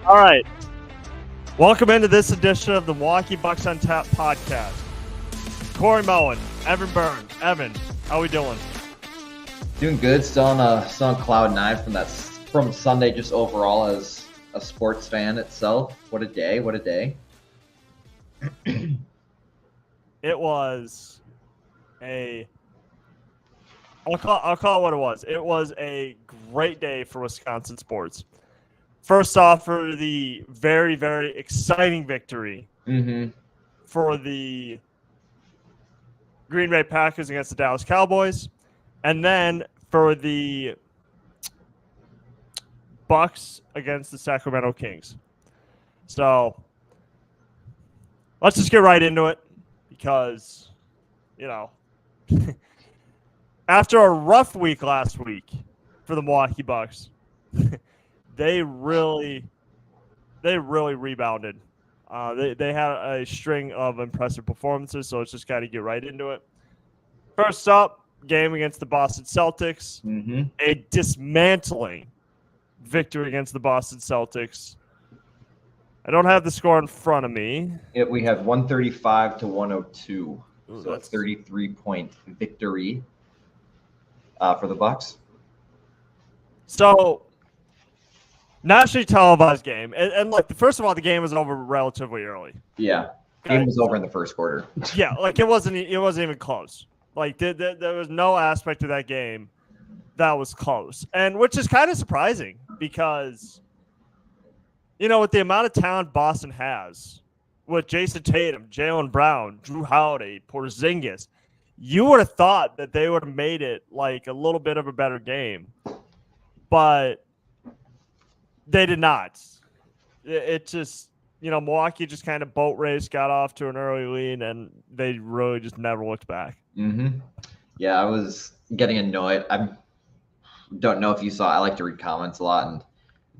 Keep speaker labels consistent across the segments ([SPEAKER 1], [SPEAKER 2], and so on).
[SPEAKER 1] All right. Welcome into this edition of the Milwaukee Bucks on Tap podcast. Corey Moen, Evan Byrne. Evan, how we doing?
[SPEAKER 2] Doing good. Still on cloud nine from Sunday. Just overall as a sports fan itself. What a day! What a day!
[SPEAKER 1] It was I'll call it what it was. It was a great day for Wisconsin sports. First off, for the very, very exciting victory for the Green Bay Packers against the Dallas Cowboys, and then for the Bucks against the Sacramento Kings. So let's just get right into it because, after a rough week last week for the Milwaukee Bucks, they really rebounded. They had a string of impressive performances, so let's just got to get right into it. First up, game against the Boston Celtics. A dismantling victory against the Boston Celtics. I don't have the score in front of me.
[SPEAKER 2] We have 135 to 102.
[SPEAKER 1] Ooh,
[SPEAKER 2] so a 33-point victory for the Bucks.
[SPEAKER 1] So, nationally televised game. And look, first of all, the game was over relatively early.
[SPEAKER 2] Yeah. Game was over in the first quarter.
[SPEAKER 1] Yeah, it wasn't even close. There was no aspect of that game that was close. And which is kind of surprising because, with the amount of talent Boston has, with Jason Tatum, Jaylen Brown, Drew Holiday, Porzingis, you would have thought that they would have made it like a little bit of a better game. But they did not. It just, Milwaukee just kind of boat race, got off to an early lead, and they really just never looked back.
[SPEAKER 2] Yeah, I was getting annoyed. I don't know if you saw, I like to read comments a lot, and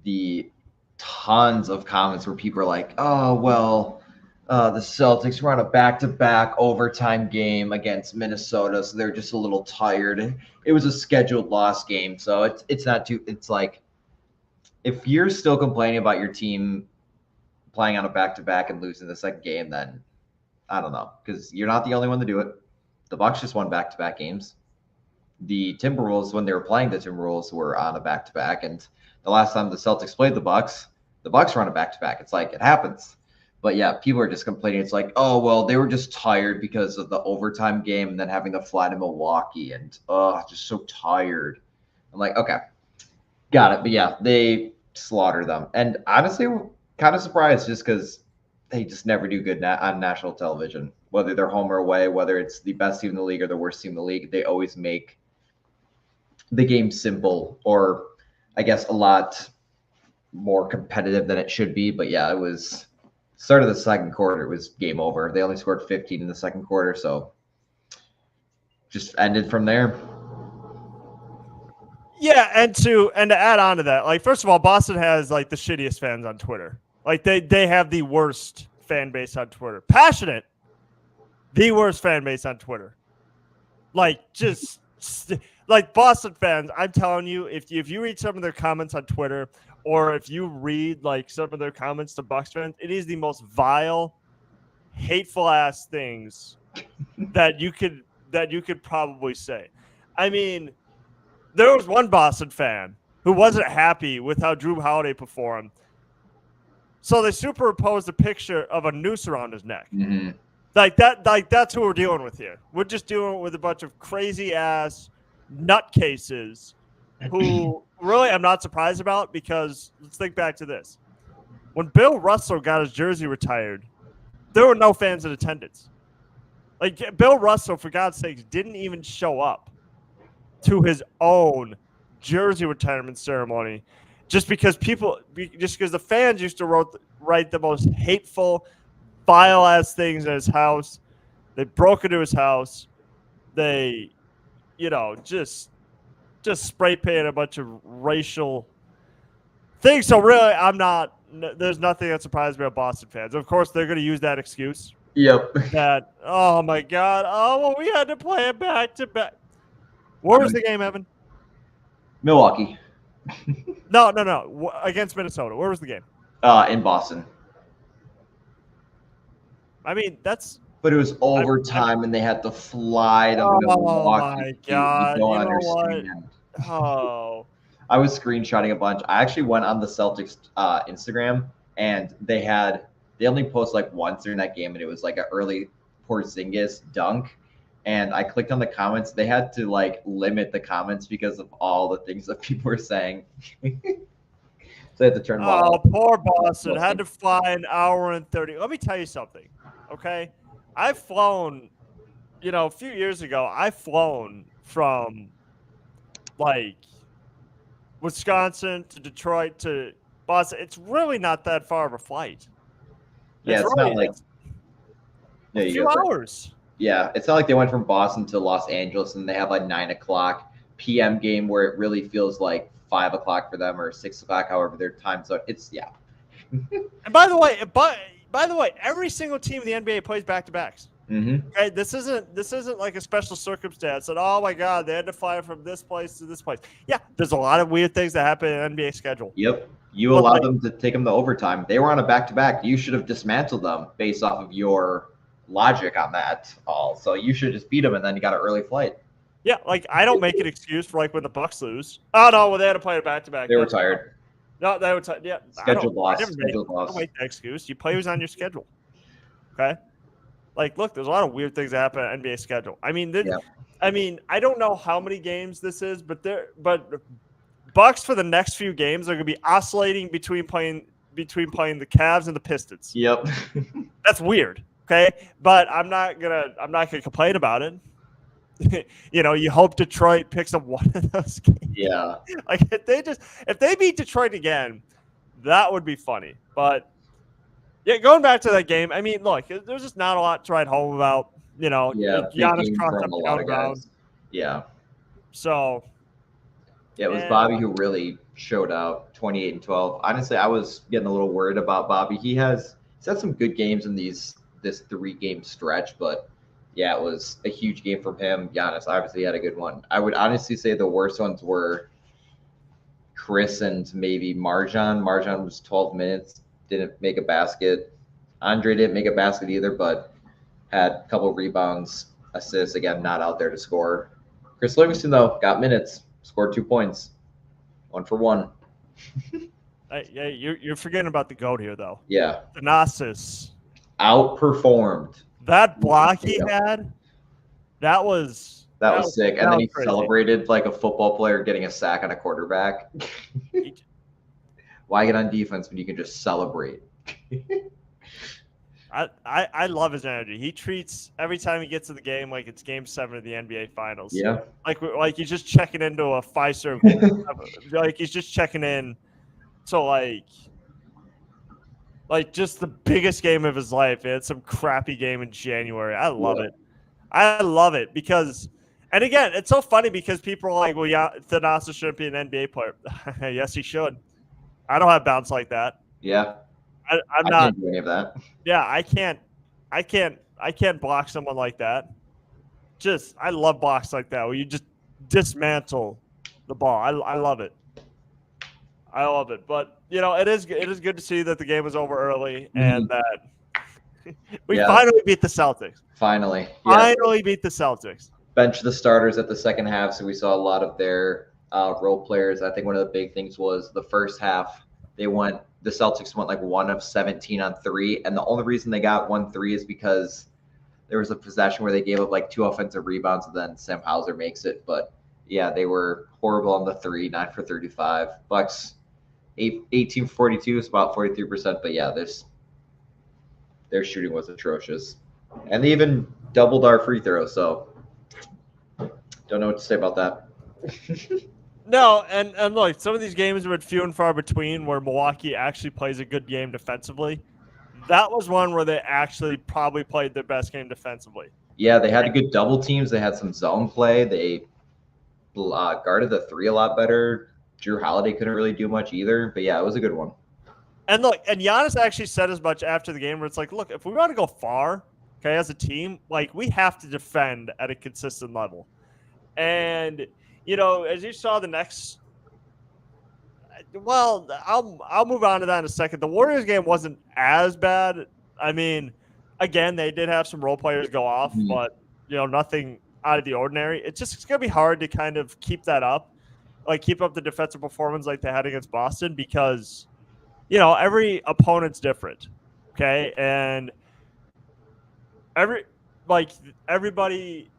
[SPEAKER 2] the tons of comments where people are like, oh, well, the Celtics were on a back-to-back overtime game against Minnesota, so they're just a little tired. It was a scheduled loss game, so it's not too – it's like if you're still complaining about your team playing on a back-to-back and losing the second game, then I don't know, because you're not the only one to do it. The Bucks just won back-to-back games. The Timberwolves, when they were playing the Timberwolves, were on a back-to-back, and the last time the Celtics played the Bucks were on a back-to-back. It's like it happens. But yeah, people are just complaining. It's like, oh, well, they were just tired because of the overtime game and then having to fly to Milwaukee and just so tired. I'm like, okay, got it. But yeah, they slaughtered them. And honestly, we're kind of surprised just because they just never do good on national television. Whether they're home or away, whether it's the best team in the league or the worst team in the league, they always make the game simple or I guess a lot more competitive than it should be. But yeah, it was start of the second quarter, it was game over. They only scored 15 in the second quarter, so just ended from there.
[SPEAKER 1] Yeah, and to add on to that, first of all, Boston has the shittiest fans on Twitter. They have the worst fan base on Twitter. Passionate, the worst fan base on Twitter. Boston fans, I'm telling you, if you read some of their comments on Twitter, or if you read some of their comments to Bucks fans, it is the most vile, hateful ass things that you could probably say. I mean, there was one Boston fan who wasn't happy with how Drew Holiday performed, so they superimposed a picture of a noose around his neck. That's who we're dealing with here. We're just dealing with a bunch of crazy ass nutcases who really I'm not surprised about, because let's think back to this. When Bill Russell got his jersey retired, there were no fans in attendance. Bill Russell, for God's sakes, didn't even show up to his own jersey retirement ceremony just because the fans used to write the most hateful, vile-ass things in his house. They broke into his house. They, just spray painted a bunch of racial things. So really, there's nothing that surprised me about Boston fans. Of course, they're going to use that excuse.
[SPEAKER 2] Yep.
[SPEAKER 1] That, oh my God. Oh, well, we had to play it back to back. Where was the game, Evan?
[SPEAKER 2] Milwaukee.
[SPEAKER 1] No. Against Minnesota. Where was the game?
[SPEAKER 2] In Boston.
[SPEAKER 1] I mean, that's.
[SPEAKER 2] But it was overtime, and they had to fly to
[SPEAKER 1] Oh
[SPEAKER 2] Milwaukee.
[SPEAKER 1] my
[SPEAKER 2] Dude, you
[SPEAKER 1] God!
[SPEAKER 2] don't
[SPEAKER 1] You know what?
[SPEAKER 2] understand.
[SPEAKER 1] Oh.
[SPEAKER 2] I was screenshotting a bunch. I actually went on the Celtics Instagram, and they only posted like once during that game, and it was like an early Porzingis dunk. And I clicked on the comments. They had to like limit the comments because of all the things that people were saying. So they had to turn them all off.
[SPEAKER 1] Poor Boston had to fly an hour and 30. Let me tell you something, okay? I've flown, a few years ago. I've flown from like Wisconsin to Detroit to Boston. It's really not that far of a flight.
[SPEAKER 2] Yeah, it's not like
[SPEAKER 1] a few hours.
[SPEAKER 2] Yeah, it's not like they went from Boston to Los Angeles and they have like 9:00 p.m. game where it really feels like 5:00 for them or 6:00, however their time zone. It's
[SPEAKER 1] And by the way, every single team in the NBA plays back-to-backs.
[SPEAKER 2] Mm-hmm.
[SPEAKER 1] Okay, this isn't like a special circumstance. And oh my God, they had to fly from this place to this place. Yeah, there's a lot of weird things that happen in NBA schedule.
[SPEAKER 2] Yep, you allowed them to take them to overtime. They were on a back-to-back. You should have dismantled them based off of your logic on that all. So you should just beat them, and then you got an early flight.
[SPEAKER 1] Yeah, like I don't make an excuse for like when the Bucks lose. Oh no, well they had to play a back-to-back.
[SPEAKER 2] They were tired.
[SPEAKER 1] No, they were tired. Yeah,
[SPEAKER 2] scheduled loss.
[SPEAKER 1] I don't make that excuse. You play who's on your schedule. Okay. Like, look, there's a lot of weird things that happen on NBA schedule. I mean, I don't know how many games this is, but Bucks for the next few games are going to be oscillating between playing the Cavs and the Pistons.
[SPEAKER 2] Yep.
[SPEAKER 1] That's weird. Okay, but I'm not gonna complain about it. You hope Detroit picks up one of those games.
[SPEAKER 2] Yeah.
[SPEAKER 1] Like if they beat Detroit again, that would be funny. But yeah, going back to that game, I mean, look, there's just not a lot to write home about.
[SPEAKER 2] Yeah,
[SPEAKER 1] Giannis crossed up
[SPEAKER 2] a lot of guys. Yeah.
[SPEAKER 1] So.
[SPEAKER 2] Yeah, it was Bobby who really showed out, 28 and 12. Honestly, I was getting a little worried about Bobby. He's had some good games in this 3-game stretch, but yeah, it was a huge game from him. Giannis obviously had a good one. I would honestly say the worst ones were Chris and maybe Marjon. Marjon was 12 minutes, didn't make a basket. Andre didn't make a basket either, but had a couple rebounds, assists. Again, not out there to score. Chris Livingston, though, got minutes, scored 2 points, 1 for 1.
[SPEAKER 1] You're forgetting about the GOAT here, though.
[SPEAKER 2] Yeah.
[SPEAKER 1] Thanasis.
[SPEAKER 2] Outperformed.
[SPEAKER 1] That block he had, that was
[SPEAKER 2] sick. And then he celebrated like a football player getting a sack on a quarterback. Why get on defense when you can just celebrate?
[SPEAKER 1] I love his energy. He treats every time he gets to the game like it's Game 7 of the NBA Finals.
[SPEAKER 2] Yeah.
[SPEAKER 1] Like he's just checking into a Pfizer. Like he's just checking in. So like just the biggest game of his life. He had some crappy game in January. I love it. I love it because, and again, it's so funny because people are like, well, yeah, Thanasis shouldn't be an NBA player. Yes, he should. I don't have bounce like that.
[SPEAKER 2] Yeah.
[SPEAKER 1] I'm
[SPEAKER 2] not. I can't do any of that.
[SPEAKER 1] Yeah, I can't block someone like that. I love blocks like that where you just dismantle the ball. I love it. I love it. But it is good to see that the game was over early and that we finally beat the Celtics.
[SPEAKER 2] Finally
[SPEAKER 1] beat the Celtics.
[SPEAKER 2] Bench the starters at the second half, so we saw a lot of their role players. I think one of the big things was the first half the Celtics went like 1 of 17 on 3, and the only reason they got 1 3 is because there was a possession where they gave up like 2 offensive rebounds, and then Sam Hauser makes it. But yeah, they were horrible on the 3, 9 for 35. Bucks 18 for 42, is about 43%. But yeah, their shooting was atrocious, and they even doubled our free throws. So don't know what to say about that.
[SPEAKER 1] No, and look, some of these games were few and far between where Milwaukee actually plays a good game defensively. That was one where they actually probably played their best game defensively.
[SPEAKER 2] Yeah, they had good double teams. They had some zone play. They guarded the 3 a lot better. Drew Holiday couldn't really do much either. But yeah, it was a good one.
[SPEAKER 1] And look, and Giannis actually said as much after the game where it's like, look, if we want to go far, okay, as a team, like we have to defend at a consistent level. And as you saw the next Well, I'll move on to that in a second. The Warriors game wasn't as bad. I mean, again, they did have some role players go off,
[SPEAKER 2] Mhm.
[SPEAKER 1] but nothing out of the ordinary. It's gonna be hard to kind of keep that up, like keep up the defensive performance like they had against Boston because every opponent's different. Okay, and every like everybody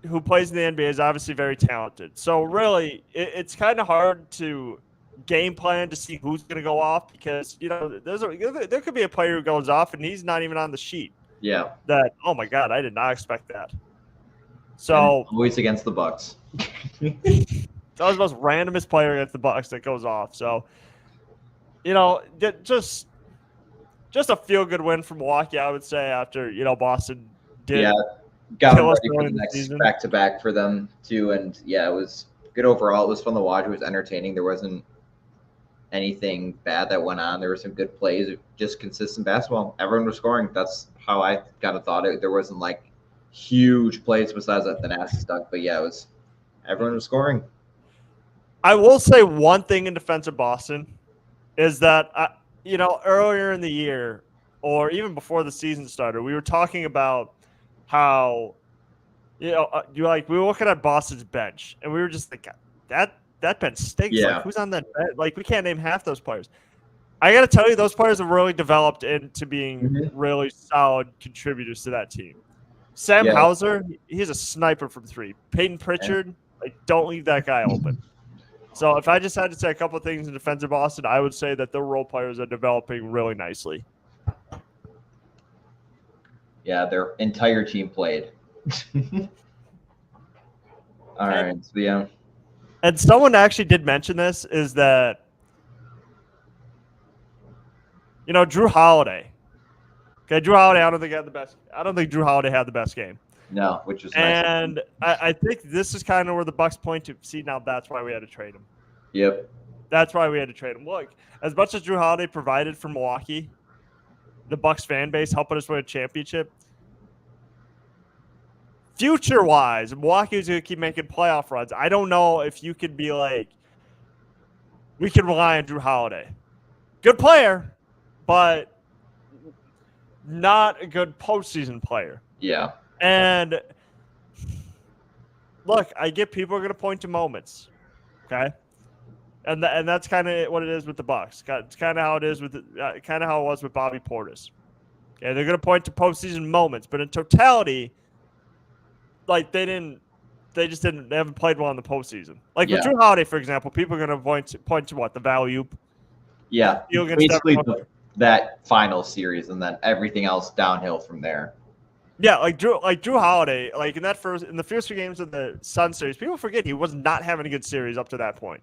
[SPEAKER 1] who plays in the NBA is obviously very talented. So really, it's kind of hard to game plan to see who's going to go off because there could be a player who goes off and he's not even on the sheet.
[SPEAKER 2] Yeah,
[SPEAKER 1] That oh my god, I did not expect that.
[SPEAKER 2] and
[SPEAKER 1] So
[SPEAKER 2] always against the Bucks.
[SPEAKER 1] it's always the most randomest player against the Bucks that goes off. So just a feel good win from Milwaukee, I would say. After Boston did
[SPEAKER 2] Yeah, got them
[SPEAKER 1] kill us
[SPEAKER 2] ready for
[SPEAKER 1] early
[SPEAKER 2] the
[SPEAKER 1] in the
[SPEAKER 2] next
[SPEAKER 1] season.
[SPEAKER 2] back-to-back for them too. And yeah, it was good overall. It was fun to watch. It was entertaining. There wasn't anything bad that went on. There were some good plays, just consistent basketball. Everyone was scoring. That's how I kind of thought it. There wasn't like huge plays besides that the nasty stuff. But yeah, everyone was scoring.
[SPEAKER 1] I will say one thing in defense of Boston is that earlier in the year or even before the season started, we were talking about how we were looking at Boston's bench and we were just like that bench stinks.
[SPEAKER 2] Yeah.
[SPEAKER 1] Like who's on that bench? Like we can't name half those players. I got to tell you, those players have really developed into being really solid contributors to that team. Sam Hauser, he's a sniper from three. Peyton Pritchard, like don't leave that guy open. So if I just had to say a couple of things in defense of Boston, I would say that the role players are developing really nicely.
[SPEAKER 2] Yeah, their entire team played. All right, so yeah.
[SPEAKER 1] And someone actually did mention this is that, Drew Holiday. Okay, Drew Holiday, I don't think Drew Holiday had the best game.
[SPEAKER 2] No, which was
[SPEAKER 1] nice. And I think this is kind of where the Bucks point to. See, now that's why we had to trade him.
[SPEAKER 2] Yep.
[SPEAKER 1] That's why we had to trade him. Look, as much as Drew Holiday provided for Milwaukee, the Bucks fan base helping us win a championship, future-wise, Milwaukee's going to keep making playoff runs. I don't know if you could be like, we can rely on Drew Holiday. Good player, but not a good postseason player.
[SPEAKER 2] Yeah.
[SPEAKER 1] And look, I get people are going to point to moments, okay, and that's kind of what it is with the Bucks. It's kind of how it is with kind of how it was with Bobby Portis. Okay, they're going to point to postseason moments, but in totality, like they haven't played well in the postseason. Like with Drew Holiday, for example, people are going to point to what the value.
[SPEAKER 2] Yeah, basically that final series, and then everything else downhill from there.
[SPEAKER 1] Yeah, like Drew Holiday, like in the first few games of the Sun series, people forget he was not having a good series up to that point.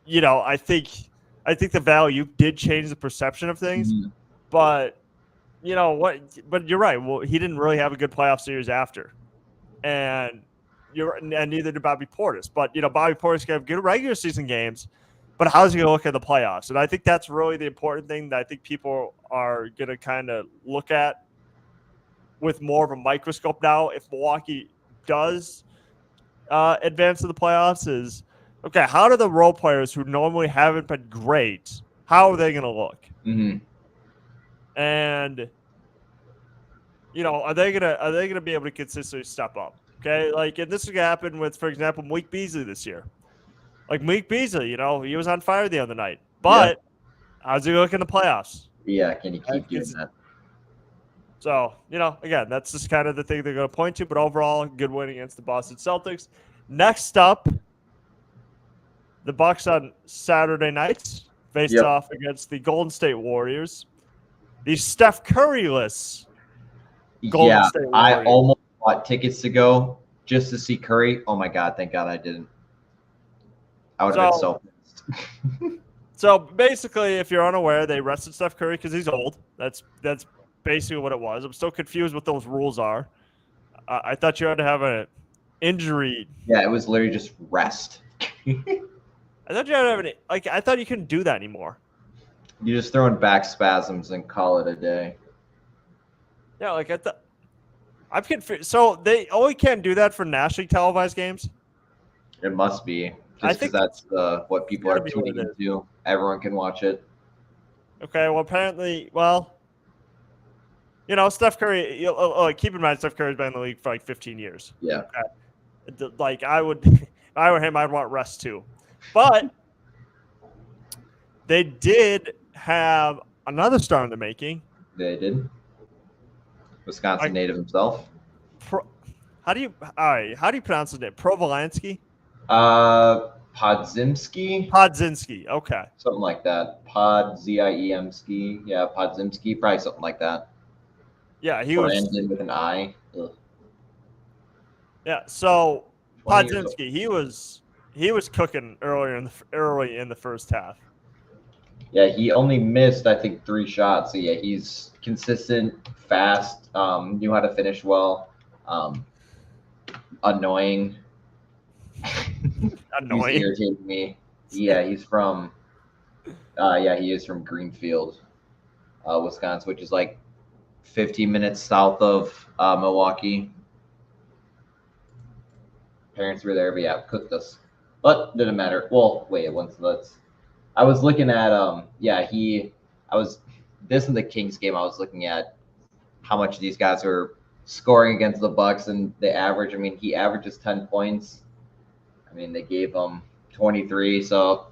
[SPEAKER 1] I think the value did change the perception of things, but But you're right. Well, he didn't really have a good playoff series after, and neither did Bobby Portis. But Bobby Portis can have good regular season games, but how's he going to look at the playoffs? And I think that's really the important thing that I think people are going to kind of look at with more of a microscope now. If Milwaukee does advance to the playoffs, is okay. How do the role players who normally haven't been great? How are they going to look?
[SPEAKER 2] Mm-hmm.
[SPEAKER 1] And are they gonna be able to consistently step up? Okay, and this is gonna happen with, for example, Malik Beasley this year. Like Malik Beasley, he was on fire the other night, but how's he look in the playoffs?
[SPEAKER 2] Yeah, can he keep doing that?
[SPEAKER 1] So again, that's just kind of the thing they're gonna point to. But overall, good win against the Boston Celtics. Next up, the Bucks on Saturday nights faced off against the Golden State Warriors. The Steph Curry-less Golden State Warriors.
[SPEAKER 2] I almost bought tickets to go just to see Curry. Oh my God, thank God I didn't. I would have been so pissed.
[SPEAKER 1] So basically, if you're unaware, they rested Steph Curry because he's old. That's basically what it was. I'm still confused what those rules are. I thought you had to have an injury.
[SPEAKER 2] Yeah, it was literally just rest.
[SPEAKER 1] I thought you had to have I thought you couldn't do that anymore.
[SPEAKER 2] You just throw in back spasms and call it a day.
[SPEAKER 1] Yeah, I thought. I'm confused. So they only can't do that for nationally televised games?
[SPEAKER 2] It must be. just because that's what people are
[SPEAKER 1] gotta be what
[SPEAKER 2] tuning
[SPEAKER 1] it is.
[SPEAKER 2] into. Everyone can watch it.
[SPEAKER 1] Okay, well, apparently, Steph Curry. Keep in mind, Steph Curry's been in the league for like 15 years.
[SPEAKER 2] Yeah.
[SPEAKER 1] Okay? Like I would, if I were him, I'd want rest too. But they did have another star in the making.
[SPEAKER 2] They did. Wisconsin native himself.
[SPEAKER 1] How do you pronounce his name? Provolansky?
[SPEAKER 2] Podzimski.
[SPEAKER 1] Okay.
[SPEAKER 2] Something like that. Ziemski. Yeah, Podzimski. Probably something like that.
[SPEAKER 1] Yeah, he
[SPEAKER 2] Brandon with an I. Ugh.
[SPEAKER 1] Yeah, so Podzimski, he was cooking early in the first half.
[SPEAKER 2] Yeah, he only missed, I think, 3 shots. So yeah, he's consistent, fast, knew how to finish well, annoying.
[SPEAKER 1] Annoying.
[SPEAKER 2] He's irritating me. Yeah, he is from Greenfield, Wisconsin, which is like 15 minutes south of Milwaukee. Parents were there, but yeah, cooked us. But didn't matter. Well, wait, I was looking at this in the Kings game. I was looking at how much these guys were scoring against the Bucks, and the average. I mean, he averages 10 points. I mean, they gave him 23, so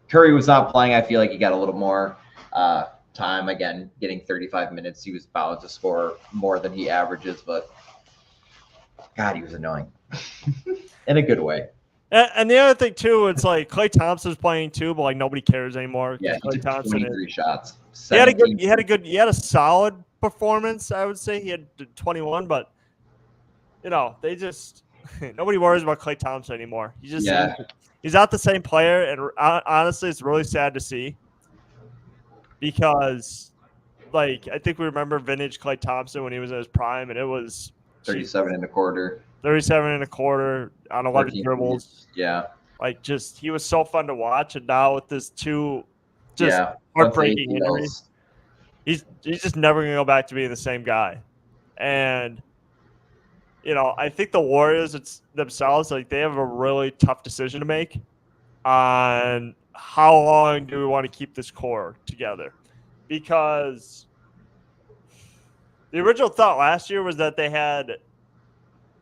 [SPEAKER 2] Curry was not playing. I feel like he got a little more time. Again, getting 35 minutes, he was bound to score more than he averages, but God, he was annoying in a good way.
[SPEAKER 1] And the other thing too, it's like Klay Thompson's playing too, but like nobody cares anymore.
[SPEAKER 2] Yeah, he took 23 shots.
[SPEAKER 1] He had a solid performance. I would say he had 21, but they just nobody worries about Klay Thompson anymore. He's not the same player, and honestly, it's really sad to see because, like, I think we remember vintage Klay Thompson when he was in his prime, and it was
[SPEAKER 2] 37 and a quarter.
[SPEAKER 1] 37 and a quarter on 11 dribbles.
[SPEAKER 2] Yeah.
[SPEAKER 1] Like, just he was so fun to watch, and now with this heartbreaking injuries, he's just never gonna go back to being the same guy. And I think the Warriors themselves, like, they have a really tough decision to make on how long do we want to keep this core together, because the original thought last year was that they had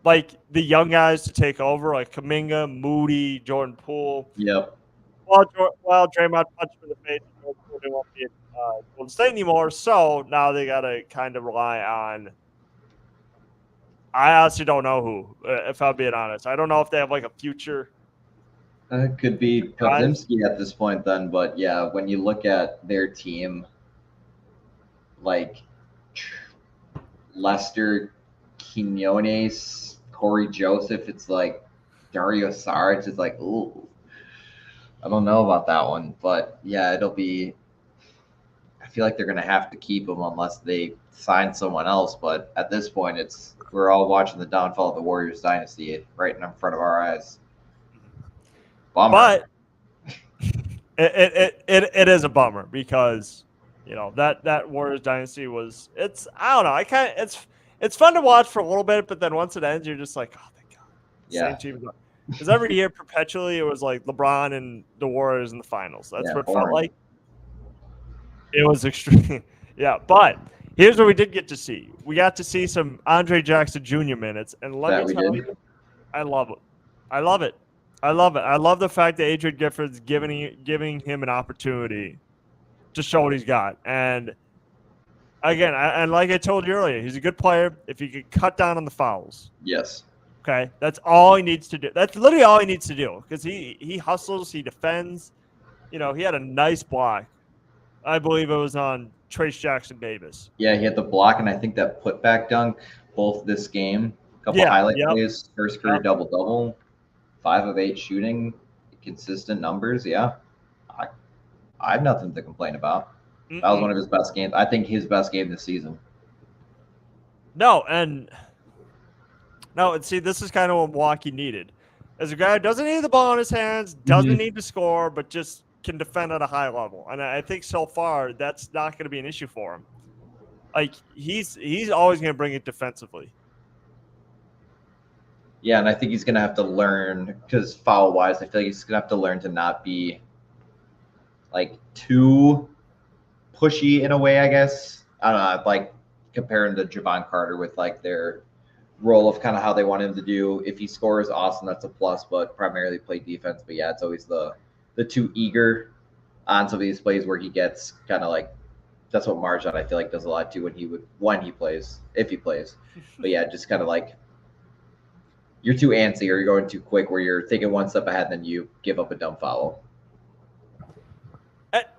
[SPEAKER 1] like the young guys to take over, like Kuminga, Moody, Jordan Poole.
[SPEAKER 2] Yep.
[SPEAKER 1] Well, Draymond punched him in the face. They won't be at Golden State anymore, so now they got to kind of rely on. I honestly don't know who, if I'm being honest. I don't know if they have like a future.
[SPEAKER 2] Could be Podzimski at this point then, but yeah, when you look at their team, like Lester Quinones, Corey Joseph, it's like Dario Saric. It's like, ooh, I don't know about that one, but yeah, it'll be. I feel like they're gonna have to keep him unless they sign someone else. But at this point, we're all watching the downfall of the Warriors dynasty right in front of our eyes. Bummer.
[SPEAKER 1] But it is a bummer because that Warriors dynasty was. I don't know. It's fun to watch for a little bit, but then once it ends, you're just like, oh thank God.
[SPEAKER 2] Yeah.
[SPEAKER 1] Same team. Because every year perpetually it was like LeBron and the Warriors in the finals. That's what it felt like. It was extreme. Yeah, but here's what we did get to see. We got to see some Andre Jackson Jr. minutes, and let me tell you, I love it. I love it. I love the fact that Adrian Gifford's giving him an opportunity to show what he's got. And again, and like I told you earlier, he's a good player if he could cut down on the fouls.
[SPEAKER 2] Yes.
[SPEAKER 1] Okay, that's all he needs to do. That's literally all he needs to do because he hustles, he defends. He had a nice block. I believe it was on Trace Jackson Davis.
[SPEAKER 2] Yeah, he had the block, and I think that putback dunk both this game. A couple highlight plays, first career double-double, 5 of 8 shooting, consistent numbers. Yeah, I have nothing to complain about. That was one of his best games. I think his best game this season.
[SPEAKER 1] And see, this is kind of what Milwaukee needed. As a guy who doesn't need the ball in his hands, doesn't need to score, but just can defend at a high level. And I think so far that's not going to be an issue for him. Like he's always going to bring it defensively.
[SPEAKER 2] Yeah, and I think he's gonna have to learn because foul wise, I feel like he's gonna have to learn to not be like too pushy in a way. I guess I don't know. Like comparing to Javon Carter with like their role of kind of how they want him to do. If he scores, awesome, that's a plus. But primarily play defense. But yeah, it's always the too eager on some of these plays where he gets kind of like that's what Marjon I feel like does a lot too when he plays if he plays. But yeah, just kind of like you're too antsy or you're going too quick where you're thinking one step ahead and then you give up a dumb foul.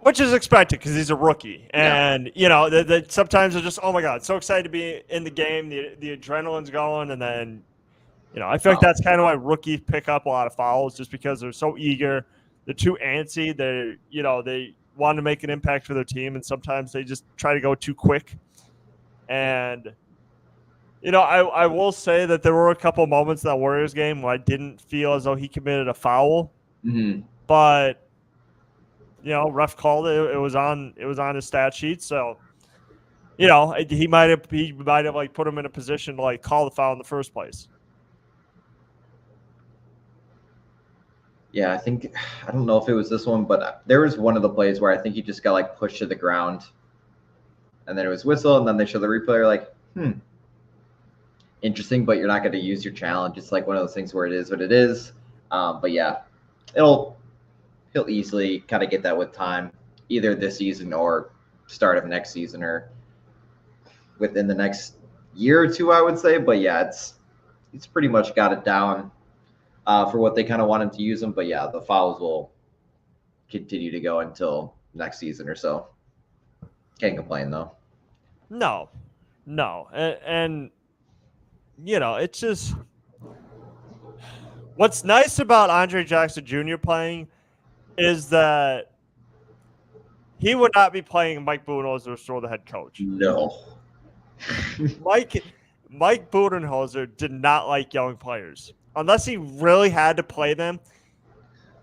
[SPEAKER 1] Which is expected because he's a rookie. And, you know, sometimes they're just, oh, my God, so excited to be in the game. The adrenaline's going. And then, you know, I feel like that's kind of why rookies pick up a lot of fouls just because they're so eager. They're too antsy. They want to make an impact for their team. And sometimes they just try to go too quick. And, you know, I will say that there were a couple moments in that Warriors game where I didn't feel as though he committed a foul.
[SPEAKER 2] Mm-hmm.
[SPEAKER 1] But you know, ref called it. It was on his stat sheet. So, you know, he might have like put him in a position to like call the foul in the first place.
[SPEAKER 2] Yeah, I don't know if it was this one, but there was one of the plays where I think he just got like pushed to the ground, and then it was whistle, and then they show the replay. You're like, interesting, but you're not going to use your challenge. It's like one of those things where it is what it is. But yeah, he'll easily kind of get that with time, either this season or start of next season or within the next year or two, I would say. But yeah, he's pretty much got it down for what they kind of want him to use him. But yeah, the fouls will continue to go until next season or so. Can't complain though.
[SPEAKER 1] No. And you know, it's just what's nice about Andre Jackson Jr. playing is that he would not be playing Mike Budenholzer or the head coach.
[SPEAKER 2] No.
[SPEAKER 1] Mike Budenholzer did not like young players unless he really had to play them.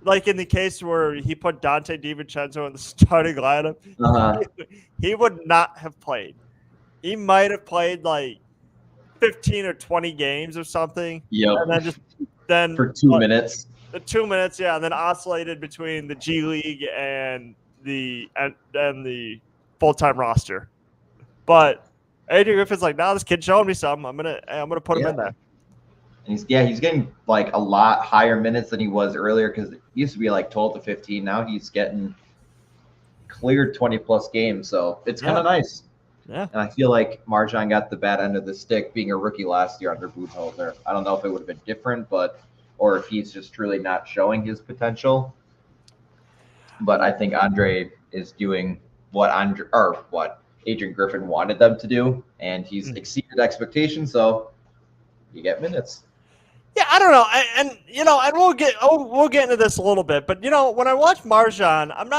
[SPEAKER 1] Like in the case where he put Dante DiVincenzo in the starting lineup, he would not have played. He might have played like 15 or 20 games or something.
[SPEAKER 2] Yep.
[SPEAKER 1] And then
[SPEAKER 2] for 2 minutes.
[SPEAKER 1] The 2 minutes, yeah, and then oscillated between the G League and the full-time roster. But Adrian Griffin's like, "Nah, this kid's showing me something. I'm gonna put him in there."
[SPEAKER 2] And he's getting like a lot higher minutes than he was earlier because it used to be like 12 to 15. Now he's getting cleared 20+ games, so it's kind of nice.
[SPEAKER 1] Yeah.
[SPEAKER 2] And I feel like Marjon got the bad end of the stick being a rookie last year under Budenholzer. I don't know if it would have been different, or if he's just truly not showing his potential. But I think Andre is doing what Adrian Griffin wanted them to do, and he's exceeded expectations. So you get minutes.
[SPEAKER 1] Yeah, I don't know, and you know, and we'll get into this a little bit, but you know, when I watch Marjon, I'm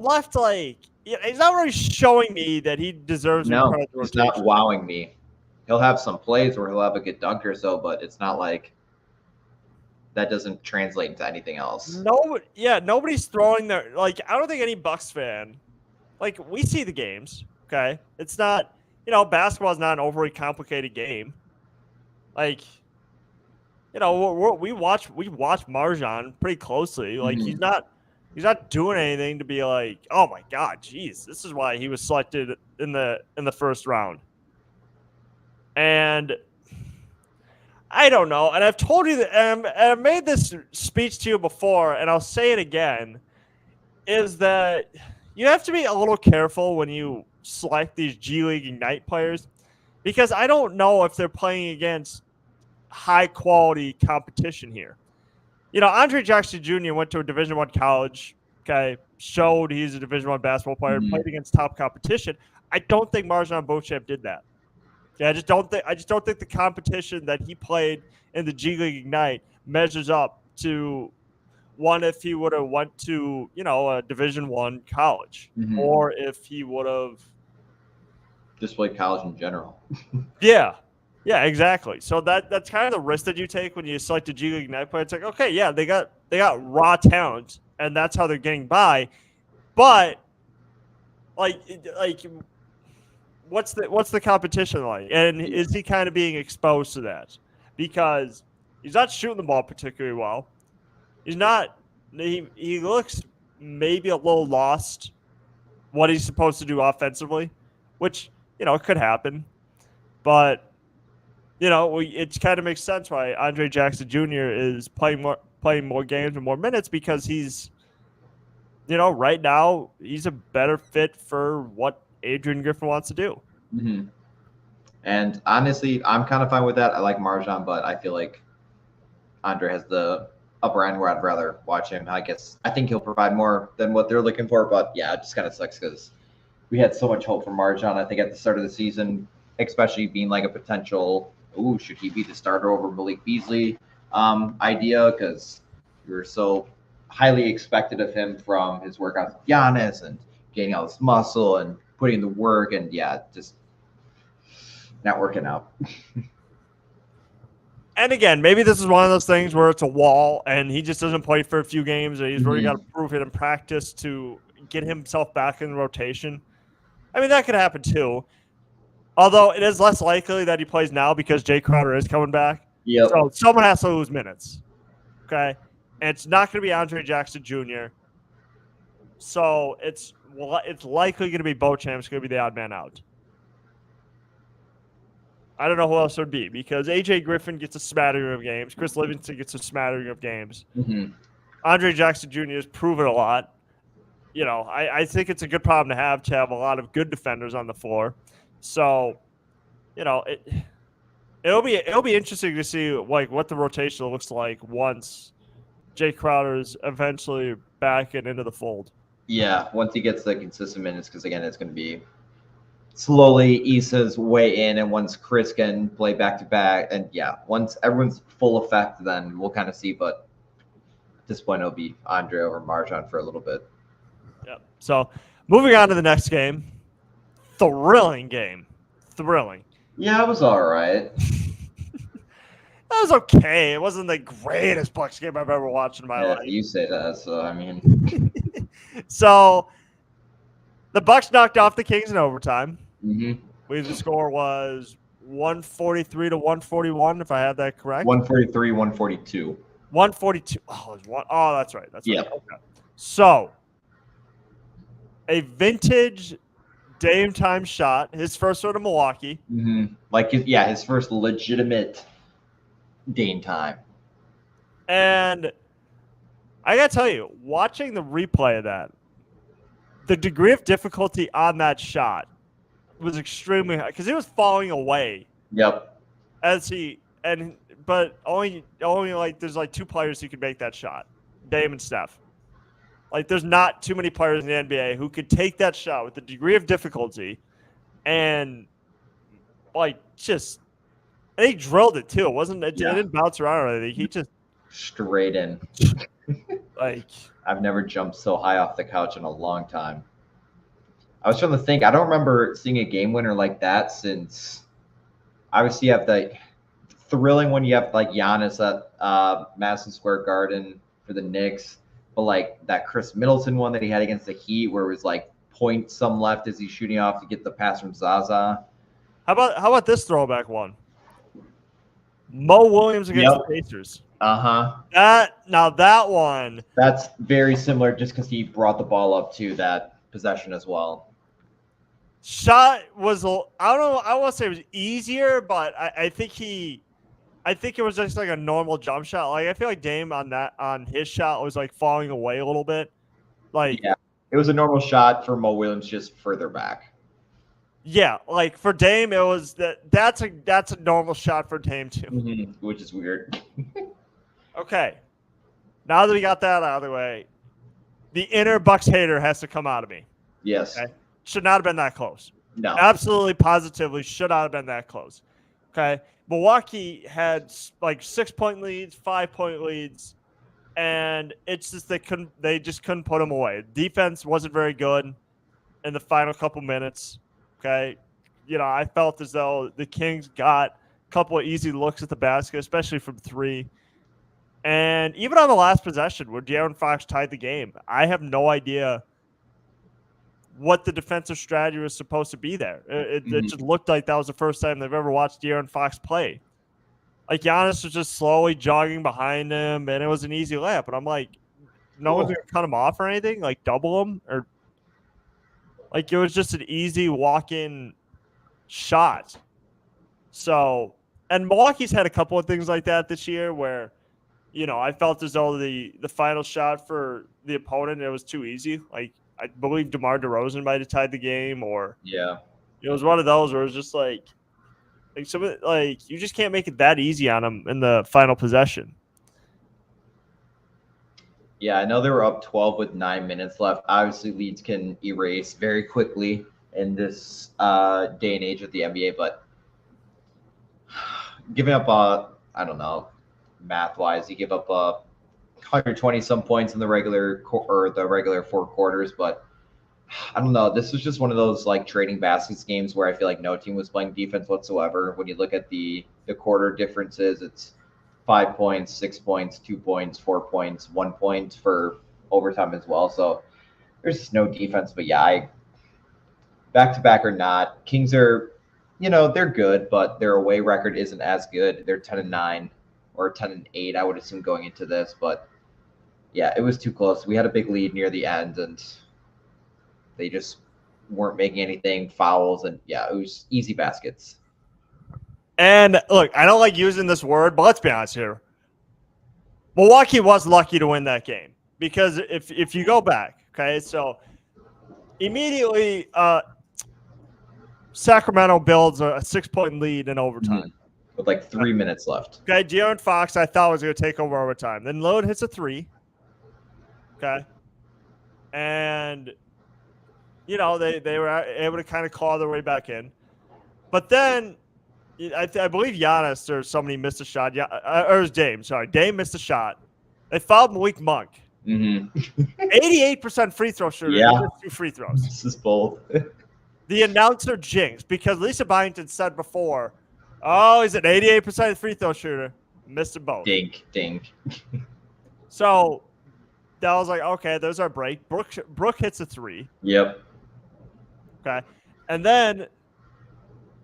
[SPEAKER 1] left like, he's not really showing me that he deserves.
[SPEAKER 2] No, he's not wowing me. He'll have some plays where he'll have a good dunk or so, but it's not like that doesn't translate into anything else.
[SPEAKER 1] Nobody's throwing their like. I don't think any Bucks fan, like, we see the games. Okay, it's not, you know, basketball is not an overly complicated game. Like, you know, we watch Marjon pretty closely. Like, he's not doing anything to be like, oh my God, geez, this is why he was selected in the first round. And I don't know. And I've told you that, and I've made this speech to you before, and I'll say it again, is that you have to be a little careful when you select these G League Ignite players, because I don't know if they're playing against high quality competition here. You know, Andre Jackson Jr. went to a Division I college, okay, showed he's a Division I basketball player, played against top competition. I don't think Marjon Beauchamp did that. Yeah, I just don't think the competition that he played in the G League Ignite measures up to one if he would have went to, you know, a Division I college, or if he would have
[SPEAKER 2] just played college in general.
[SPEAKER 1] Yeah, exactly. So that's kind of the risk that you take when you select a G League Ignite player. It's like, okay, yeah, they got raw talent, and that's how they're getting by. But like what's the competition like? And is he kind of being exposed to that? because he's not shooting the ball particularly well. He's not. He looks maybe a little lost what he's supposed to do offensively, which, it could happen. But, it kind of makes sense why Andre Jackson Jr. is playing more games and more minutes, because he's, right now he's a better fit for what Adrian Griffin wants to do.
[SPEAKER 2] Mm-hmm. And honestly, I'm kind of fine with that. I like Marjon, but I feel like Andre has the upper end where I'd rather watch him. I think he'll provide more than what they're looking for, but yeah, it just kind of sucks because we had so much hope for Marjon. I think at the start of the season, especially being like a potential, should he be the starter over Malik Beasley idea, because we were so highly expected of him from his workouts with Giannis and gaining all this muscle and putting the work, and yeah, just not working out.
[SPEAKER 1] And again, maybe this is one of those things where it's a wall and he just doesn't play for a few games and he's really got to prove it in practice to get himself back in the rotation. I mean, that could happen too. Although it is less likely that he plays now because Jay Crowder is coming back.
[SPEAKER 2] Yep.
[SPEAKER 1] So someone has to lose minutes. Okay? And it's not going to be Andre Jackson Jr. So it's likely going to be Beauchamp's going to be the odd man out. I don't know who else it would be, because A.J. Griffin gets a smattering of games. Chris Livingston gets a smattering of games.
[SPEAKER 2] Mm-hmm.
[SPEAKER 1] Andre Jackson Jr. has proven a lot. I think it's a good problem to have a lot of good defenders on the floor. So, it'll be interesting to see what the rotation looks like once Jay Crowder is eventually back and into the fold.
[SPEAKER 2] Yeah, once he gets the consistent minutes, because again, it's going to be slowly Issa's way in, and once Chris can play back to back, and yeah, once everyone's full effect, then we'll kind of see. But at this point, it'll be Andre over Marjon for a little bit.
[SPEAKER 1] Yep. So moving on to the next game, thrilling game.
[SPEAKER 2] Yeah, it was all right.
[SPEAKER 1] That was okay. It wasn't the greatest Bucks game I've ever watched in my life.
[SPEAKER 2] You say that, so I mean.
[SPEAKER 1] So the Bucks knocked off the Kings in overtime.
[SPEAKER 2] Mm-hmm.
[SPEAKER 1] I believe the score was 143 to 141, if I had that correct.
[SPEAKER 2] 143, 142.
[SPEAKER 1] 142. Oh, that's right. That's right.
[SPEAKER 2] Yeah.
[SPEAKER 1] Okay. So a vintage Dame time shot, his first one in Milwaukee.
[SPEAKER 2] Mm-hmm. His first legitimate Dame time.
[SPEAKER 1] And I got to tell you, watching the replay of that, the degree of difficulty on that shot was extremely high because he was falling away.
[SPEAKER 2] Yep.
[SPEAKER 1] But only there's two players who could make that shot, Dame and Steph. There's not too many players in the NBA who could take that shot with the degree of difficulty and and he drilled it too. It didn't bounce around or anything. He just
[SPEAKER 2] straight in. I've never jumped so high off the couch in a long time. I was trying to think. I don't remember seeing a game winner like that since. Obviously, you have the thrilling one. You have Giannis at Madison Square Garden for the Knicks, but that Chris Middleton one that he had against the Heat, where it was point some left as he's shooting off to get the pass from Zaza.
[SPEAKER 1] How about this throwback one? Mo Williams against the Pacers. That one.
[SPEAKER 2] That's very similar, just because he brought the ball up to that possession as well.
[SPEAKER 1] Shot was, I don't know, I won't say it was easier, but I think it was just a normal jump shot. I feel like Dame on his shot was falling away a little bit.
[SPEAKER 2] Yeah, it was a normal shot for Mo Williams, just further back.
[SPEAKER 1] Yeah, for Dame, it was that's a normal shot for Dame too.
[SPEAKER 2] Mm-hmm, which is weird.
[SPEAKER 1] Okay, now that we got that out of the way, the inner Bucks hater has to come out of me.
[SPEAKER 2] Yes.
[SPEAKER 1] Okay? Should not have been that close.
[SPEAKER 2] No.
[SPEAKER 1] Absolutely, positively should not have been that close. Okay? Milwaukee had 6-point leads, 5-point leads, and it's just they just couldn't put them away. Defense wasn't very good in the final couple minutes. Okay? I felt as though the Kings got a couple of easy looks at the basket, especially from three. And even on the last possession where De'Aaron Fox tied the game, I have no idea what the defensive strategy was supposed to be there. It just looked like that was the first time they've ever watched De'Aaron Fox play. Like Giannis was just slowly jogging behind him, and it was an easy layup. And I'm like, no one's gonna cut him off or anything, like double him, or like it was just an easy walk-in shot. So, and Milwaukee's had a couple of things like that this year where, I felt as though the final shot for the opponent, it was too easy. Like I believe DeMar DeRozan might have tied the game, or it was one of those where it was just like you just can't make it that easy on them in the final possession.
[SPEAKER 2] Yeah, I know they were up 12 with 9 minutes left. Obviously, leads can erase very quickly in this day and age of the NBA, but giving up, I don't know, math-wise, you give up 120-some points in the regular four quarters, but I don't know. This was just one of those like trading baskets games where I feel like no team was playing defense whatsoever. When you look at the quarter differences, it's 5 points, 6 points, 2 points, 4 points, 1 point for overtime as well. So there's just no defense. But yeah, back to back or not, Kings are, they're good, but their away record isn't as good. They're 10-9 or 10-8, I would assume, going into this. But yeah, it was too close. We had a big lead near the end, and they just weren't making anything, fouls, and yeah, it was easy baskets.
[SPEAKER 1] And look, I don't like using this word, but let's be honest here. Milwaukee was lucky to win that game because if you go back, okay, so immediately Sacramento builds a 6-point lead in overtime.
[SPEAKER 2] With like 3 minutes left.
[SPEAKER 1] Okay, De'Aaron Fox, I thought was going to take over overtime. Then Lillard hits a 3. Okay. And, they were able to kind of claw their way back in. But then I believe Giannis or somebody missed a shot. Yeah, or it was Dame. Sorry, Dame missed a shot. They fouled Malik Monk. 88% free throw shooter.
[SPEAKER 2] Yeah.
[SPEAKER 1] 2 free throws.
[SPEAKER 2] This is both.
[SPEAKER 1] The announcer jinxed because Lisa Byington said before, oh, he's an 88% free throw shooter. Missed them both.
[SPEAKER 2] Dink.
[SPEAKER 1] So that was like, okay, there's our break. Brooke hits a 3.
[SPEAKER 2] Yep.
[SPEAKER 1] Okay. And then,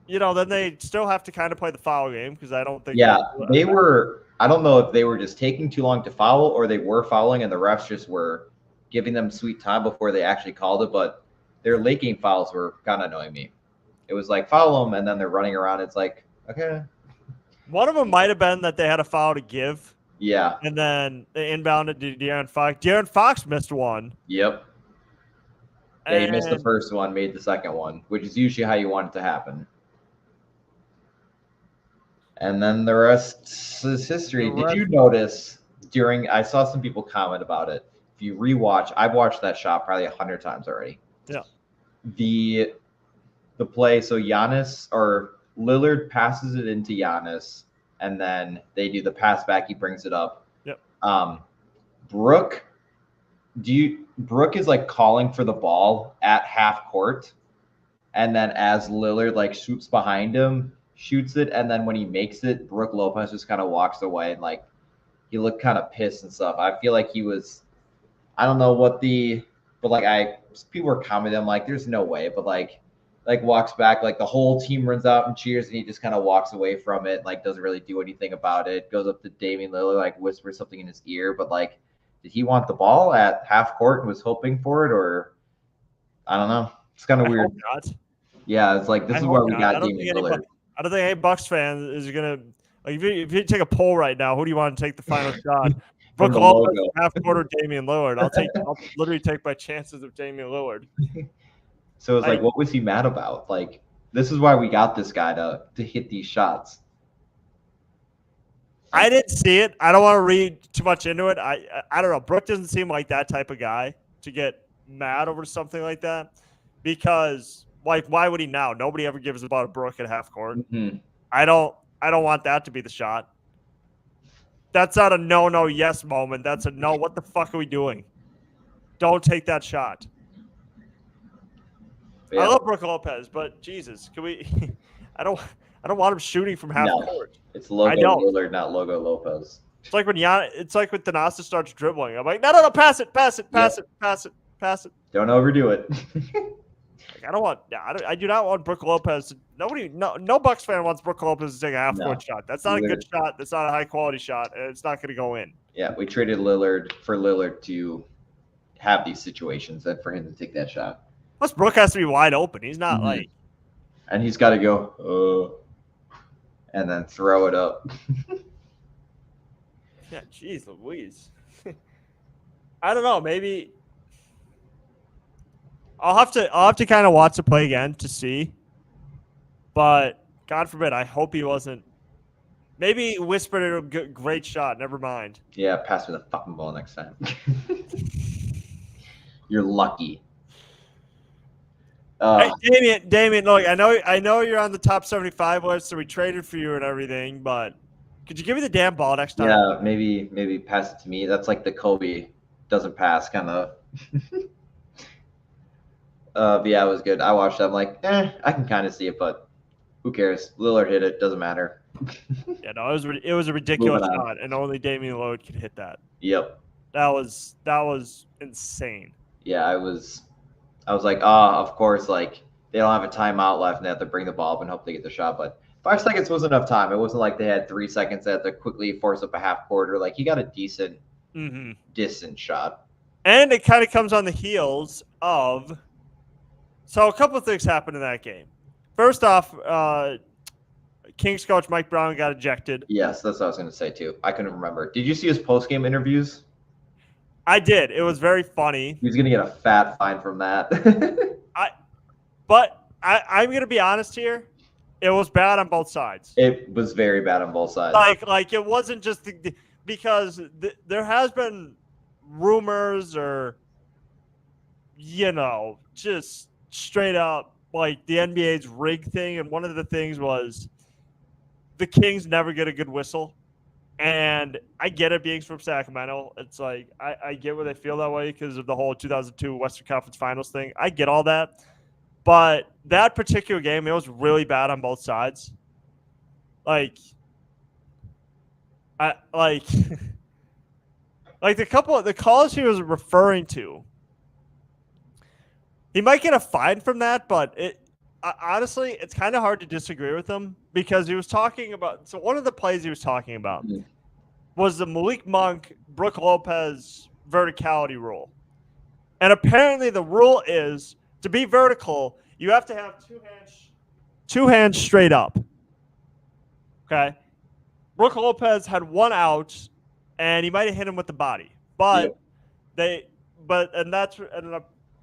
[SPEAKER 1] then they still have to kind of play the foul game because I don't think.
[SPEAKER 2] Yeah, they were. I don't know if they were just taking too long to foul or they were fouling and the refs just were giving them sweet time before they actually called it. But their late game fouls were kind of annoying me. It was like foul them and then they're running around. It's like, okay.
[SPEAKER 1] One of them might have been that they had a foul to give.
[SPEAKER 2] Yeah.
[SPEAKER 1] And then they inbounded to De'Aaron Fox. De'Aaron Fox missed one.
[SPEAKER 2] Yep. Yeah, he missed the first one, made the second one, which is usually how you want it to happen. And then the rest is history. Did you notice I saw some people comment about it. If you rewatch, I've watched that shot probably 100 times already.
[SPEAKER 1] Yeah.
[SPEAKER 2] The play, so Giannis or Lillard passes it into Giannis, and then they do the pass back. He brings it up.
[SPEAKER 1] Yep.
[SPEAKER 2] Brooke is like calling for the ball at half court, and then as Lillard like swoops behind him, shoots it, and then when he makes it, Brooke Lopez just kind of walks away and like he looked kind of pissed and stuff. I feel like he was, I don't know what but like people were commenting, I'm like, there's no way, but like walks back, like the whole team runs out and cheers, and he just kind of walks away from it, like doesn't really do anything about it. Goes up to Damian Lillard, like whispers something in his ear, but like, did he want the ball at half court and was hoping for it, or I don't know. It's kind of weird.
[SPEAKER 1] Not.
[SPEAKER 2] Yeah, it's like this is where we got Damian Lillard.
[SPEAKER 1] I don't think any Bucks fan is gonna like if you take a poll right now, who do you want to take the final shot? Brooke Lopez, half court, or Damian Lillard? I'll literally take my chances of Damian Lillard.
[SPEAKER 2] So it's like, what was he mad about? Like, this is why we got this guy to hit these shots.
[SPEAKER 1] I didn't see it. I don't want to read too much into it. I don't know. Brooke doesn't seem like that type of guy to get mad over something like that because, like, why would he now? Nobody ever gives about a Brooke at half court.
[SPEAKER 2] Mm-hmm.
[SPEAKER 1] I don't want that to be the shot. That's not a no, yes moment. That's a no, what the fuck are we doing? Don't take that shot. Yeah. I love Brooke Lopez, but Jesus, can we I don't want him shooting from half court.
[SPEAKER 2] It's logo Lillard, not logo Lopez.
[SPEAKER 1] It's like when Thanasis starts dribbling. I'm like, no, pass it. Don't
[SPEAKER 2] overdo it.
[SPEAKER 1] Like, I do not want Brook Lopez. No Bucks fan wants Brook Lopez to take a half-court shot. That's not a good shot. That's not a high-quality shot, and it's not going to go in.
[SPEAKER 2] Yeah, we traded Lillard for Lillard to have these situations and for him to take that shot.
[SPEAKER 1] Plus, Brook has to be wide open. He's not like.
[SPEAKER 2] And he's got to go, and then throw it up.
[SPEAKER 1] Yeah, jeez Louise. I don't know. Maybe I'll have to kind of watch the play again to see. But God forbid, I hope he wasn't. Maybe he whispered it a great shot. Never mind.
[SPEAKER 2] Yeah, pass me the fucking ball next time. You're lucky.
[SPEAKER 1] Hey, Damian, look, I know you're on the top 75 list, so we traded for you and everything, but could you give me the damn ball next time?
[SPEAKER 2] Yeah, maybe pass it to me. That's like the Kobe doesn't pass kind of. But yeah, it was good. I watched it. I'm like, I can kind of see it, but who cares? Lillard hit it. Doesn't matter.
[SPEAKER 1] Yeah, no, it was a ridiculous shot, and only Damian Lillard could hit that.
[SPEAKER 2] Yep.
[SPEAKER 1] That was insane.
[SPEAKER 2] Yeah, I was like, of course, like they don't have a timeout left and they have to bring the ball up and hope they get the shot. But 5 seconds was enough time. It wasn't like they had 3 seconds. They had to quickly force up a half quarter. Like he got a decent shot. And
[SPEAKER 1] it kind of comes on the heels of. So a couple of things happened in that game. First off, Kings coach Mike Brown got ejected. Yes, that's what I was going to say too. I couldn't remember. Did you see his post-game interviews? I did. It was very funny. He's going to get a fat fine from that. I'm going to be honest here. It was bad on both sides. It was very bad on both sides. Like it wasn't just because there has been rumors or, just straight up like the NBA's rig thing. And one of the things was the Kings never get a good whistle. And I get it being from Sacramento. It's like I get where they feel that way because of the whole 2002 Western Conference Finals thing. I get all that. But that particular game, it was really bad on both sides. The couple of the calls he was referring to, he might get a fine from that, but honestly, it's kind of hard to disagree with him because he was talking about. So one of the plays he was talking about was the Malik Monk, Brook Lopez verticality rule, and apparently the rule is to be vertical, you have to have two hands straight up. Okay, Brook Lopez had one out, and he might have hit him with the body, but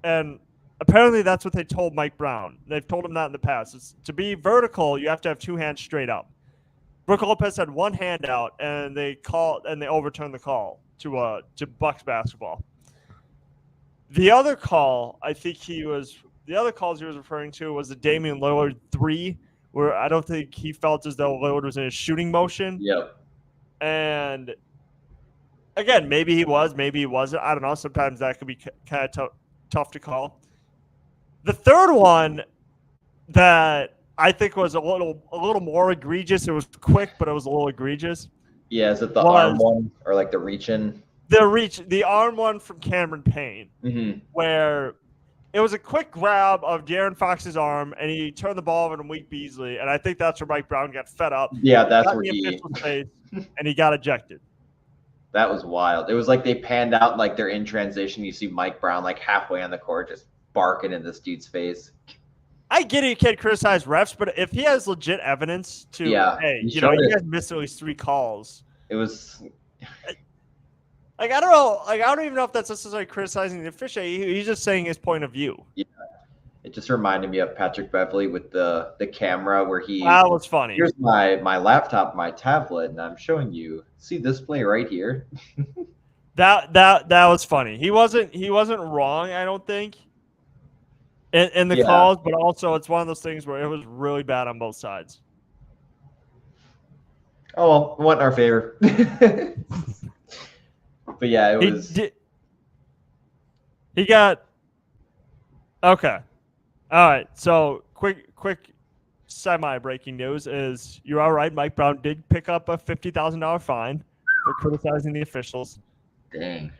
[SPEAKER 1] and apparently that's what they told Mike Brown. They've told him that in the past. It's, to be vertical, you have to have two hands straight up. Brook Lopez had one hand out, and they overturned the call to Bucks basketball. The other call, the other calls he was referring to was the Damian Lillard 3, where I don't think he felt as though Lillard was in a shooting motion. Yep. And again, maybe he was, maybe he wasn't. I don't know. Sometimes that could be kind of tough to call. The third one that I think was a little more egregious. It was quick, but it was a little egregious. Yeah, is it the arm one or like the reach in? The arm one from Cameron Payne, where it was a quick grab of De'Aaron Fox's arm, and he turned the ball over to Malik Beasley, and I think that's where Mike Brown got fed up. Yeah, that's where he face, and he got ejected. That was wild. It was like they panned out, like they're in transition. You see Mike Brown like halfway on the court, just barking in this dude's face. I get it, you can't criticize refs, but if he has legit evidence to, hey, you guys missed at least 3 calls. It was like I don't know, I don't even know if that's necessarily criticizing the official. He's just saying his point of view. Yeah, it just reminded me of Patrick Beverley with the camera where that was funny. Here's my laptop, my tablet, and I'm showing you. See this play right here. that was funny. He wasn't wrong, I don't think. In the calls, but also it's one of those things where it was really bad on both sides. Oh, well, it wasn't our favor. But yeah, it was. He got. Okay. All right. So quick semi-breaking news is you're all right. Mike Brown did pick up a $50,000 fine for criticizing the officials. Dang.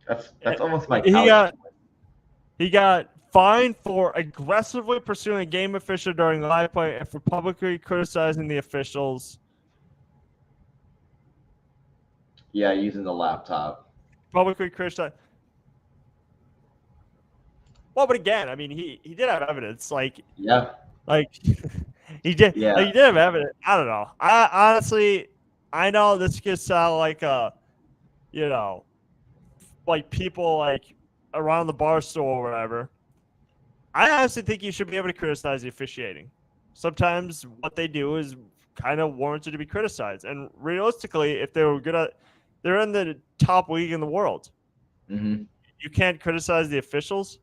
[SPEAKER 1] That's almost my couch. He got fined for aggressively pursuing a game official during live play and for publicly criticizing the officials.
[SPEAKER 2] Yeah, using the laptop.
[SPEAKER 1] Publicly criticized. Well, but again, I mean, he did have evidence. Like he did.
[SPEAKER 2] Yeah.
[SPEAKER 1] Like, he did have evidence. I don't know. I honestly, I know this could sound like like people like around the bar stool or whatever. I honestly think you should be able to criticize the officiating. Sometimes what they do is kind of warranted to be criticized. And realistically, if they were good at, they're in the top league in the world.
[SPEAKER 2] Mm-hmm.
[SPEAKER 1] You can't criticize the officials.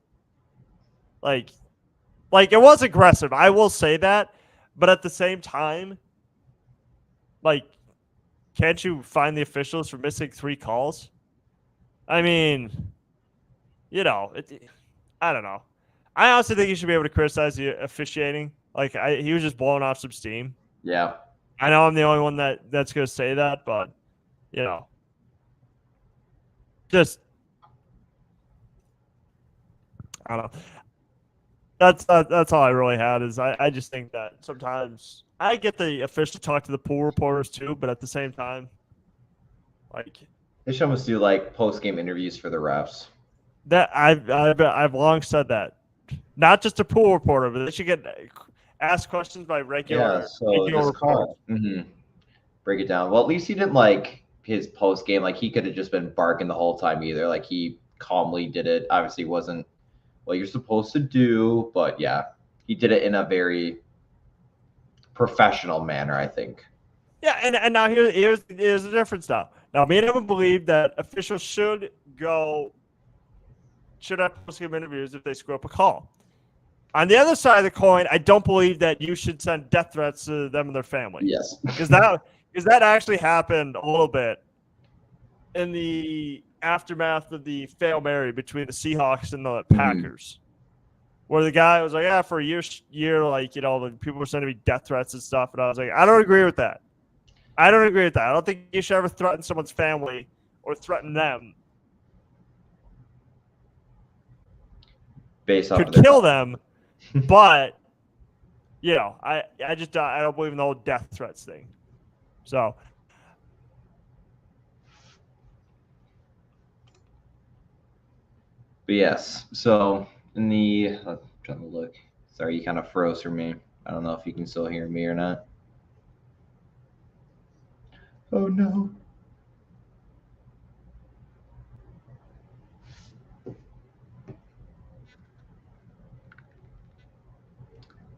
[SPEAKER 1] Like it was aggressive. I will say that, but at the same time, like, can't you find the officials for missing 3 calls? I mean, I don't know. I honestly think you should be able to criticize the officiating. Like, he was just blowing off some steam.
[SPEAKER 2] Yeah.
[SPEAKER 1] I know I'm the only one that's going to say that, but, just, I don't know. That's all I really had is I just think that sometimes I get the official talk to the pool reporters too, but at the same time, like,
[SPEAKER 2] they should almost do like post-game interviews for the refs.
[SPEAKER 1] That I've long said that, not just a pool reporter, but they should get asked questions by regular.
[SPEAKER 2] Yeah, so just call. Mm-hmm. Break it down. Well, at least he didn't like his post-game. Like, he could have just been barking the whole time either. Like, he calmly did it. Obviously, wasn't what you're supposed to do, but yeah, he did it in a very professional manner, I think.
[SPEAKER 1] Yeah, and now here's the difference now. Now, me and him believe that officials should have post-game interviews if they screw up a call. On the other side of the coin, I don't believe that you should send death threats to them and their family.
[SPEAKER 2] Yes,
[SPEAKER 1] because that actually happened a little bit in the aftermath of the Hail Mary between the Seahawks and the Packers, where the guy was like, "Yeah, for a year, like, the people were sending me death threats and stuff," and I was like, "I don't agree with that. I don't think you should ever threaten someone's family or threaten them.
[SPEAKER 2] Based off
[SPEAKER 1] could kill them, but I don't believe in the whole death threats thing. So."
[SPEAKER 2] But yes, so in the I'm trying to look. Sorry, you kind of froze for me. I don't know if you can still hear me or not. Oh no.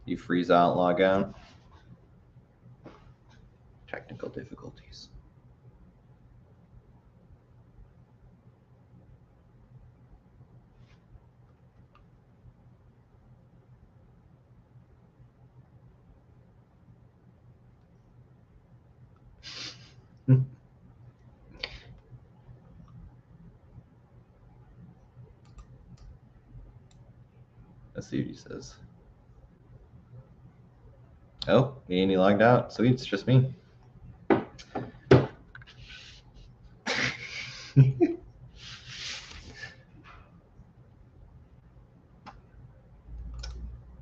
[SPEAKER 2] You freeze out, log out. Technical difficulties. Let's see what he says. Oh, and he logged out. Sweet, it's just me.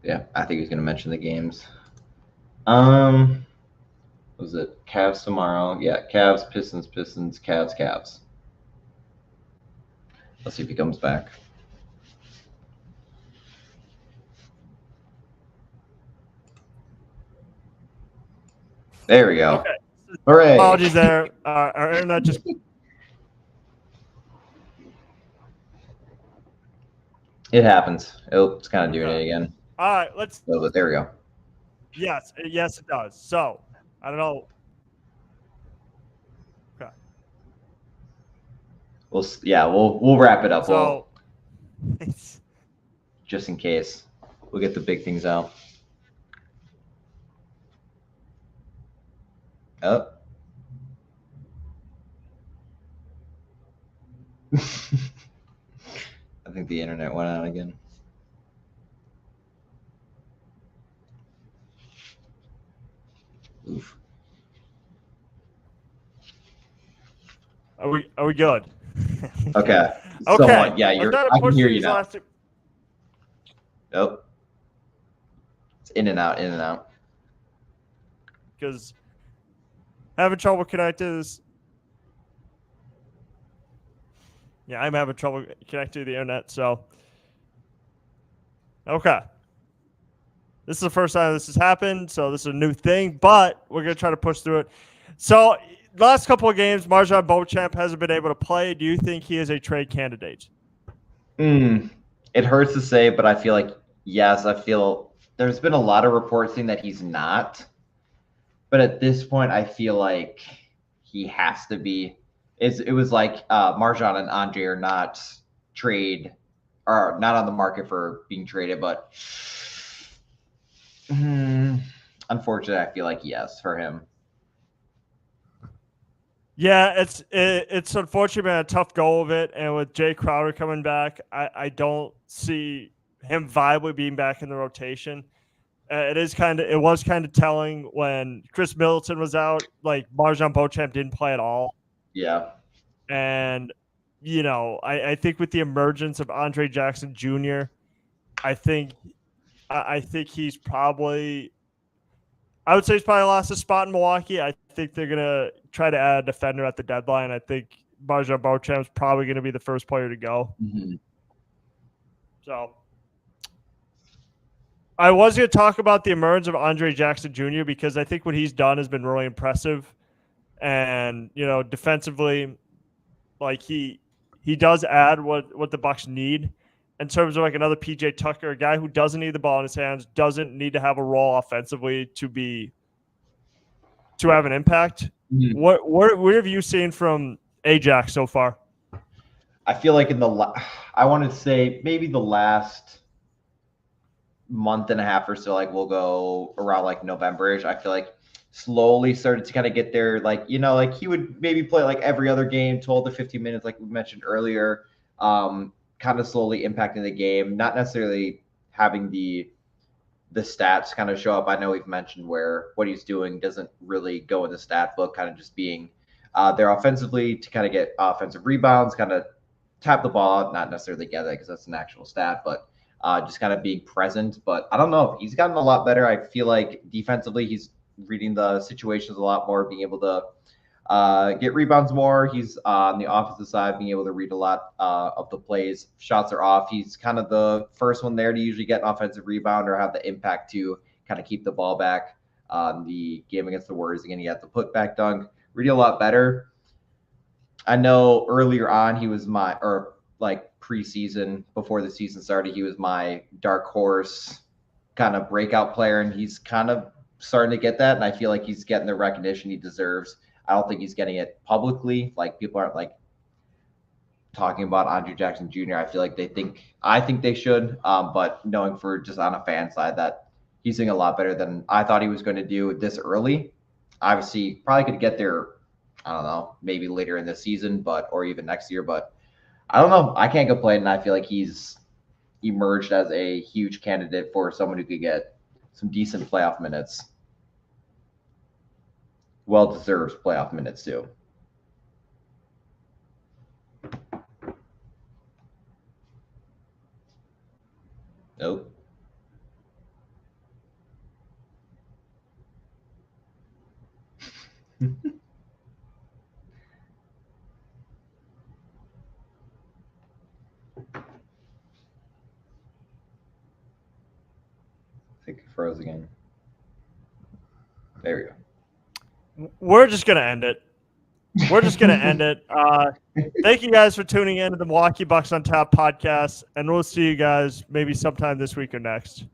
[SPEAKER 2] Yeah, I think he's gonna mention the games. What was it? Cavs tomorrow. Yeah, Cavs, Pistons, Cavs. Let's see if he comes back. There we go.
[SPEAKER 1] Okay.
[SPEAKER 2] Hooray.
[SPEAKER 1] Apologies there. Our internet just.
[SPEAKER 2] It happens. It's kind of doing it again.
[SPEAKER 1] All right, let's.
[SPEAKER 2] Oh, there we go.
[SPEAKER 1] Yes, it does. So, I don't know. Okay.
[SPEAKER 2] We'll wrap it up.
[SPEAKER 1] So,
[SPEAKER 2] just in case, we'll get the big things out. Oh. I think the internet went out again. Oof.
[SPEAKER 1] Are we good?
[SPEAKER 2] Okay.
[SPEAKER 1] Okay.
[SPEAKER 2] Yeah, I can hear you now. Oh, it's in and out, in and out.
[SPEAKER 1] Because having trouble connecting this. Yeah, I'm having trouble connecting to the internet. So, okay. This is the first time this has happened, so this is a new thing, but we're going to try to push through it. So, last couple of games, Marjon Beauchamp hasn't been able to play. Do you think he is a trade candidate?
[SPEAKER 2] It hurts to say, but I feel like, yes, I feel there's been a lot of reports saying that he's not. But at this point, I feel like he has to be. It was like Marjon and Andre are not not on the market for being traded, but unfortunately, I feel like yes for him.
[SPEAKER 1] Yeah, it's unfortunate, been a tough go of it, and with Jay Crowder coming back, I don't see him viably being back in the rotation. It was kind of telling when Chris Middleton was out, like Marjon Beauchamp didn't play at all.
[SPEAKER 2] Yeah.
[SPEAKER 1] And, I think with the emergence of Andre Jackson Jr., I think he's probably – I would say he's probably lost a spot in Milwaukee. I think they're going to try to add a defender at the deadline. I think Marjon Beauchamp is probably going to be the first player to go.
[SPEAKER 2] Mm-hmm.
[SPEAKER 1] So I was going to talk about the emergence of Andre Jackson Jr. because I think what he's done has been really impressive. And, defensively, like he does add what the Bucks need in terms of like another PJ Tucker, a guy who doesn't need the ball in his hands, doesn't need to have a role offensively to have an impact. Mm-hmm. What have you seen from Ajax so far?
[SPEAKER 2] I feel like I want to say maybe the last month and a half or so, like we'll go around like November-ish. I feel like slowly started to kind of get there. Like, like he would maybe play like every other game, 12 to 15 minutes, like we mentioned earlier. Kind of slowly impacting the game, not necessarily having the stats kind of show up. I know we've mentioned where what he's doing doesn't really go in the stat book, kind of just being there offensively to kind of get offensive rebounds, kind of tap the ball out, not necessarily get it because that's an actual stat, but just kind of being present. But I don't know. He's gotten a lot better. I feel like defensively, he's reading the situations a lot more, being able to get rebounds more. He's on the offensive side, being able to read a lot of the plays. Shots are off. He's kind of the first one there to usually get an offensive rebound or have the impact to kind of keep the ball back. The game against the Warriors, again, he had the putback dunk. Reading a lot better. I know earlier on he was preseason, before the season started, he was my dark horse kind of breakout player, and he's kind of starting to get that, and I feel like he's getting the recognition he deserves. I don't think he's getting it publicly. Like, people aren't like talking about Andre Jackson Jr. I feel like I think they should. But knowing for just on a fan side that he's doing a lot better than I thought he was going to do this early. Obviously, probably could get there, I don't know, maybe later in the season, or even next year. But I don't know. I can't complain. And I feel like he's emerged as a huge candidate for someone who could get some decent playoff minutes. Well-deserved playoff minutes, too. Nope. I think it froze again. There we go.
[SPEAKER 1] We're just going to end it. Thank you guys for tuning in to the Milwaukee Bucks on Tap podcast, and we'll see you guys maybe sometime this week or next.